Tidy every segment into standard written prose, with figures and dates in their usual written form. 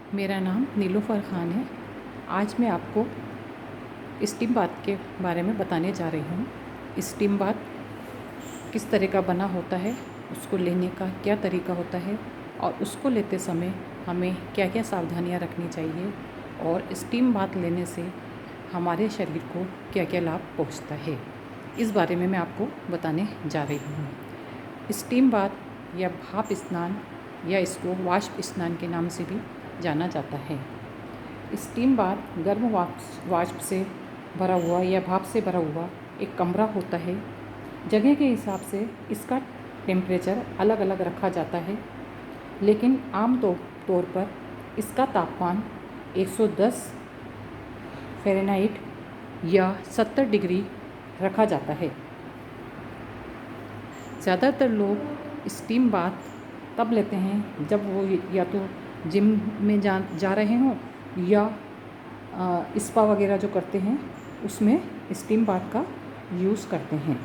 मेरा नाम नीलूफ़र ख़ान है। आज मैं आपको स्टीम बाथ के बारे में बताने जा रही हूँ। स्टीम बाथ किस तरह का बना होता है, उसको लेने का क्या तरीका होता है और उसको लेते समय हमें क्या क्या सावधानियाँ रखनी चाहिए और स्टीम बाथ लेने से हमारे शरीर को क्या क्या लाभ पहुँचता है, इस बारे में मैं आपको बताने जा रही हूँ। स्टीम बाथ या भाप स्नान या इसको वाष्प स्नान के नाम से भी जाना जाता है। स्टीम बाथ गर्म वाष्प से भरा हुआ या भाप से भरा हुआ एक कमरा होता है। जगह के हिसाब से इसका टेम्परेचर अलग अलग रखा जाता है, लेकिन आम तौर पर इसका तापमान 110 फ़ारेनहाइट या 70 डिग्री रखा जाता है। ज़्यादातर लोग स्टीम बाथ तब लेते हैं जब वो या तो जिम में जा रहे हों या स्पा वगैरह जो करते हैं उसमें स्टीम बाथ का यूज़ करते हैं।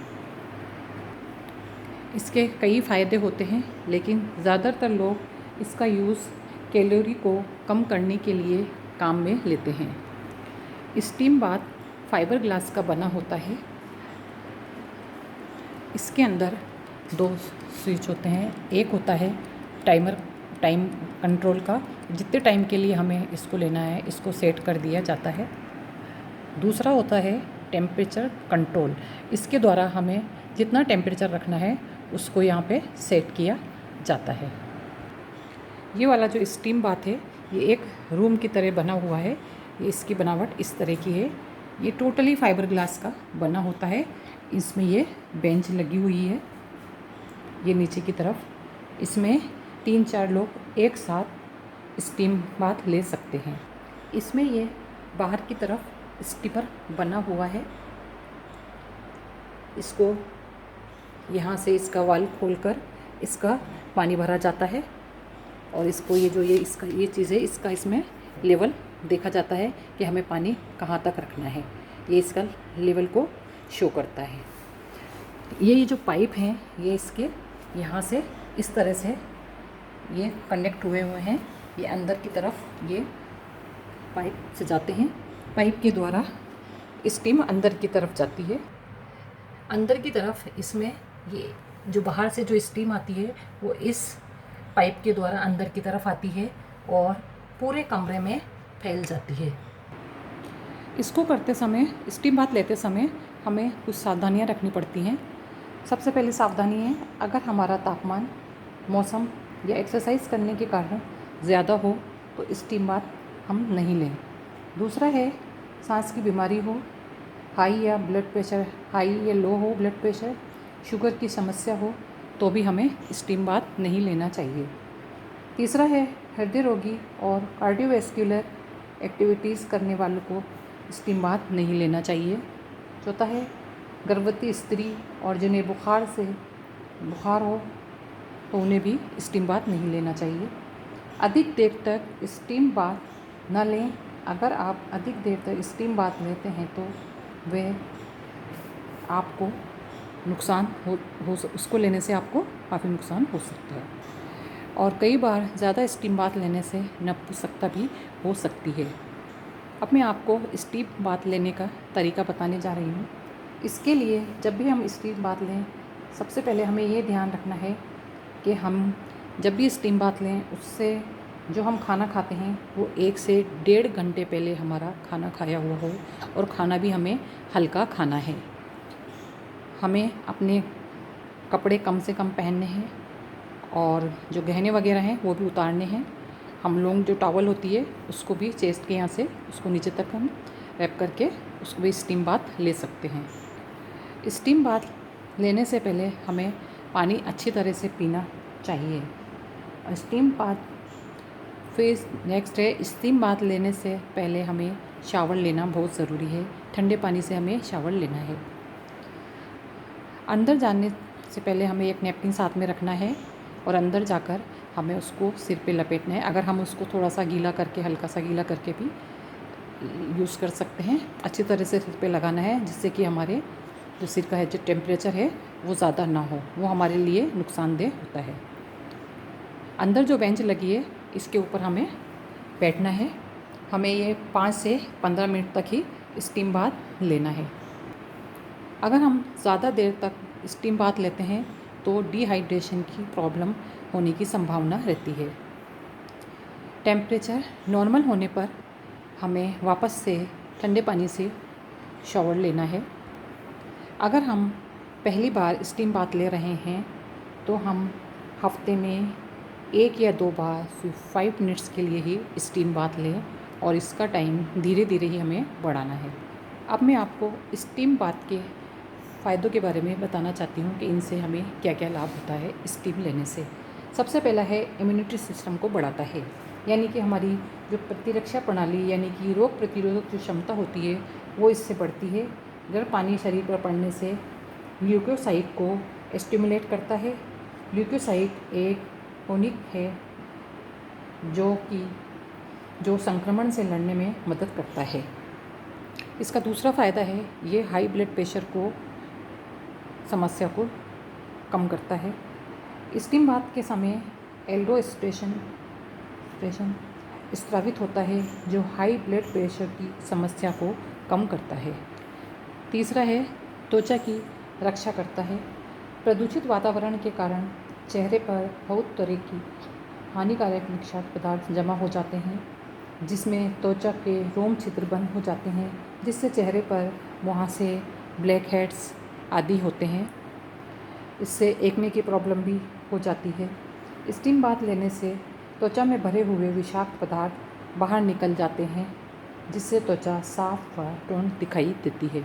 इसके कई फ़ायदे होते हैं, लेकिन ज़्यादातर लोग इसका यूज़ कैलोरी को कम करने के लिए काम में लेते हैं। स्टीम बाथ फाइबर ग्लास का बना होता है। इसके अंदर दो स्विच होते हैं। एक होता है टाइम कंट्रोल का, जितने टाइम के लिए हमें इसको लेना है इसको सेट कर दिया जाता है। दूसरा होता है टेम्परेचर कंट्रोल। इसके द्वारा हमें जितना टेम्परेचर रखना है उसको यहाँ पे सेट किया जाता है। ये वाला जो स्टीम बाथ है ये एक रूम की तरह बना हुआ है। ये इसकी बनावट इस तरह की है। ये टोटली फाइबर ग्लास का बना होता है। इसमें ये बेंच लगी हुई है, ये नीचे की तरफ। इसमें 3-4 लोग एक साथ स्टीम बाथ ले सकते हैं। इसमें ये बाहर की तरफ स्टीपर बना हुआ है। इसको यहाँ से इसका वाल्व खोलकर इसका पानी भरा जाता है और इसको ये चीज़ है, इसका इसमें लेवल देखा जाता है कि हमें पानी कहाँ तक रखना है। ये इसका लेवल को शो करता है। ये जो पाइप हैं ये इसके यहाँ से इस तरह से ये कनेक्ट हुए हैं। ये अंदर की तरफ ये पाइप से जाते हैं। पाइप के द्वारा स्टीम अंदर की तरफ जाती है। अंदर की तरफ इसमें ये जो बाहर से जो स्टीम आती है वो इस पाइप के द्वारा अंदर की तरफ आती है और पूरे कमरे में फैल जाती है। इसको करते समय, स्टीम बाथ लेते समय हमें कुछ सावधानियां रखनी पड़ती हैं। सबसे पहली सावधानी है, अगर हमारा तापमान मौसम या एक्सरसाइज करने के कारण ज़्यादा हो तो स्टीम बाथ हम नहीं लें। दूसरा है, सांस की बीमारी हो, हाई या लो हो ब्लड प्रेशर, शुगर की समस्या हो तो भी हमें स्टीम बाथ नहीं लेना चाहिए। तीसरा है, हृदय रोगी और कार्डियोवैस्कुलर एक्टिविटीज़ करने वालों को स्टीम बाथ नहीं लेना चाहिए। चौथा है, गर्भवती स्त्री और जिन्हें बुखार हो तो उन्हें भी स्टीम बाथ नहीं लेना चाहिए। अधिक देर तक स्टीम बाथ न लें। अगर आप अधिक देर तक स्टीम बाथ लेते हैं तो वह आपको नुकसान उसको लेने से आपको काफ़ी नुकसान हो सकता है और कई बार ज़्यादा स्टीम बाथ लेने से नपुंसकता भी हो सकती है। अब मैं आपको स्टीम बाथ लेने का तरीका बताने जा रही हूँ। इसके लिए जब भी हम स्टीम बाथ लें, सबसे पहले हमें ये ध्यान रखना है कि हम जब भी स्टीम बाथ लें उससे जो हम खाना खाते हैं वो 1 से 1.5 घंटे पहले हमारा खाना खाया हुआ हो और खाना भी हमें हल्का खाना है। हमें अपने कपड़े कम से कम पहनने हैं और जो गहने वगैरह हैं वो भी उतारने हैं। हम लोग जो टॉवल होती है उसको भी चेस्ट के यहाँ से उसको नीचे तक हम रैप करके उसको भी स्टीम बाथ ले सकते हैं। स्टीम बाथ लेने से पहले हमें पानी अच्छी तरह से पीना चाहिए। स्टीम बाथ फिर नेक्स्ट है, स्टीम बाथ लेने से पहले हमें शावर लेना बहुत ज़रूरी है। ठंडे पानी से हमें शावर लेना है। अंदर जाने से पहले हमें एक नैपकिन साथ में रखना है और अंदर जाकर हमें उसको सिर पे लपेटना है। अगर हम उसको थोड़ा सा गीला करके, हल्का सा गीला करके भी यूज़ कर सकते हैं। अच्छी तरह से सिर पे लगाना है जिससे कि हमारे जो सिर का है जो टेम्परेचर है वो ज़्यादा ना हो, वो हमारे लिए नुकसानदेह होता है। अंदर जो बेंच लगी है इसके ऊपर हमें बैठना है। हमें ये 5 से 15 मिनट तक ही स्टीम बाथ लेना है। अगर हम ज़्यादा देर तक स्टीम बाथ लेते हैं तो डिहाइड्रेशन की प्रॉब्लम होने की संभावना रहती है। टेम्परेचर नॉर्मल होने पर हमें वापस से ठंडे पानी से शॉवर लेना है। अगर हम पहली बार स्टीम बाथ ले रहे हैं तो हम हफ्ते में 1 या 2 बार सिर्फ 5 मिनट्स के लिए ही स्टीम बाथ लें और इसका टाइम धीरे धीरे ही हमें बढ़ाना है। अब मैं आपको स्टीम बाथ के फ़ायदों के बारे में बताना चाहती हूँ कि इनसे हमें क्या क्या लाभ होता है स्टीम लेने से। सबसे पहला है इम्यूनिटी सिस्टम को बढ़ाता है, यानी कि हमारी जो प्रतिरक्षा प्रणाली यानी कि रोग प्रतिरोधक जो क्षमता होती है वो इससे बढ़ती है। गर्म पानी शरीर पर पड़ने से ल्यूकोसाइट को स्टिमुलेट करता है। ल्यूकोसाइट एक टॉनिक है जो संक्रमण से लड़ने में मदद करता है। इसका दूसरा फ़ायदा है ये हाई ब्लड प्रेशर को समस्या को कम करता है। स्टीम बाथ के समय एल्डोस्टेरोन स्रावित होता है जो हाई ब्लड प्रेशर की समस्या को कम करता है। तीसरा है त्वचा की रक्षा करता है। प्रदूषित वातावरण के कारण चेहरे पर बहुत तरह की हानिकारक विषाक्त पदार्थ जमा हो जाते हैं, जिसमें त्वचा के रोम छिद्र बंद हो जाते हैं, जिससे चेहरे पर मुहासे, ब्लैक हेड्स आदि होते हैं। इससे एक्ने की प्रॉब्लम भी हो जाती है। स्टीम बाथ लेने से त्वचा में भरे हुए विषाक्त पदार्थ बाहर निकल जाते हैं, जिससे त्वचा साफ व टोन दिखाई देती है।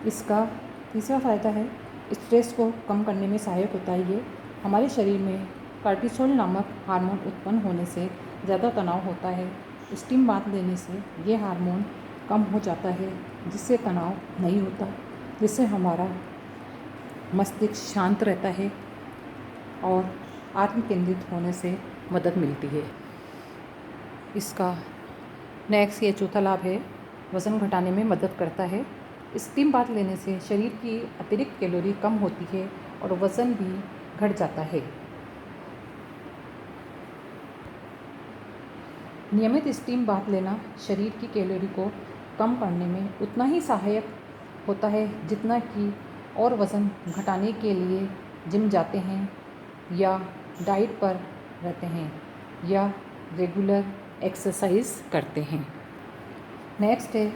इसका तीसरा फ़ायदा है स्ट्रेस को कम करने में सहायक होता है। ये हमारे शरीर में कार्टिसोल नामक हार्मोन उत्पन्न होने से ज़्यादा तनाव होता है। स्टीम बाथ लेने से ये हार्मोन कम हो जाता है, जिससे तनाव नहीं होता, जिससे हमारा मस्तिष्क शांत रहता है और आत्म केंद्रित होने से मदद मिलती है। इसका नेक्स्ट ये चौथा लाभ है वज़न घटाने में मदद करता है। स्टीम बाथ लेने से शरीर की अतिरिक्त कैलोरी कम होती है और वज़न भी घट जाता है। नियमित स्टीम बाथ लेना शरीर की कैलोरी को कम करने में उतना ही सहायक होता है जितना कि और वज़न घटाने के लिए जिम जाते हैं या डाइट पर रहते हैं या रेगुलर एक्सरसाइज करते हैं। नेक्स्ट है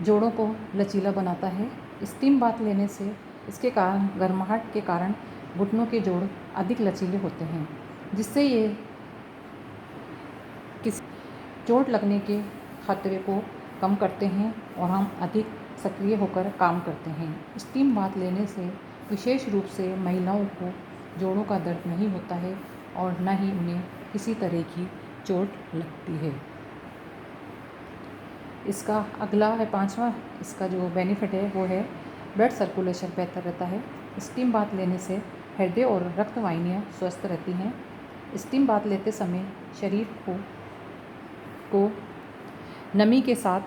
जोड़ों को लचीला बनाता है। स्टीम बाथ लेने से इसके कारण गर्माहट के कारण घुटनों के जोड़ अधिक लचीले होते हैं, जिससे ये चोट लगने के खतरे को कम करते हैं और हम अधिक सक्रिय होकर काम करते हैं। स्टीम बाथ लेने से विशेष रूप से महिलाओं को जोड़ों का दर्द नहीं होता है और न ही उन्हें किसी तरह की चोट लगती है। इसका अगला है पांचवा, इसका जो बेनिफिट है वो है ब्लड सर्कुलेशन बेहतर रहता है। स्टीम बाथ लेने से हृदय और रक्त वाहिनियाँ स्वस्थ रहती हैं। स्टीम बाथ लेते समय शरीर को नमी के साथ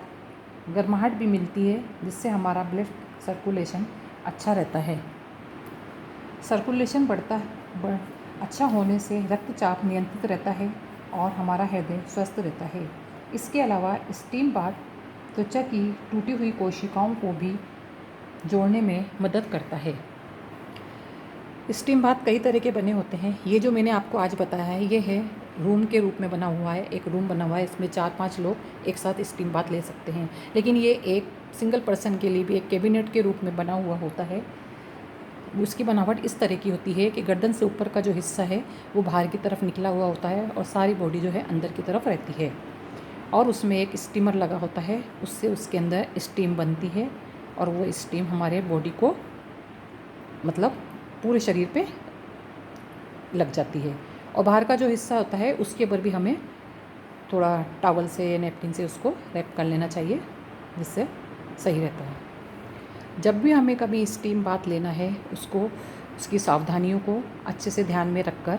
गर्माहट भी मिलती है, जिससे हमारा ब्लड सर्कुलेशन अच्छा रहता है। सर्कुलेशन अच्छा होने से रक्तचाप नियंत्रित रहता है और हमारा हृदय स्वस्थ रहता है। इसके अलावा स्टीम बाथ त्वचा की टूटी हुई कोशिकाओं को भी जोड़ने में मदद करता है। स्टीम बाथ कई तरह के बने होते हैं। ये जो मैंने आपको आज बताया है ये है रूम के रूप में बना हुआ है। एक रूम बना हुआ है, इसमें 4-5 लोग एक साथ स्टीम बाथ ले सकते हैं। लेकिन ये एक सिंगल पर्सन के लिए भी एक कैबिनेट के रूप में बना हुआ होता है। उसकी बनावट इस तरह की होती है कि गर्दन से ऊपर का जो हिस्सा है वो बाहर की तरफ निकला हुआ होता है और सारी बॉडी जो है अंदर की तरफ रहती है और उसमें एक स्टीमर लगा होता है, उससे उसके अंदर स्टीम बनती है और वो स्टीम हमारे बॉडी को मतलब पूरे शरीर पे लग जाती है। और बाहर का जो हिस्सा होता है उसके ऊपर भी हमें थोड़ा टॉवल से या नैपकिन से उसको रैप कर लेना चाहिए, जिससे सही रहता है। जब भी हमें कभी स्टीम बाथ लेना है उसको उसकी सावधानियों को अच्छे से ध्यान में रखकर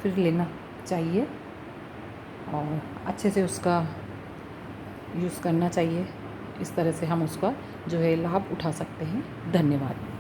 फिर लेना चाहिए और अच्छे से उसका यूज़ करना चाहिए। इस तरह से हम उसका जो है लाभ उठा सकते हैं। धन्यवाद।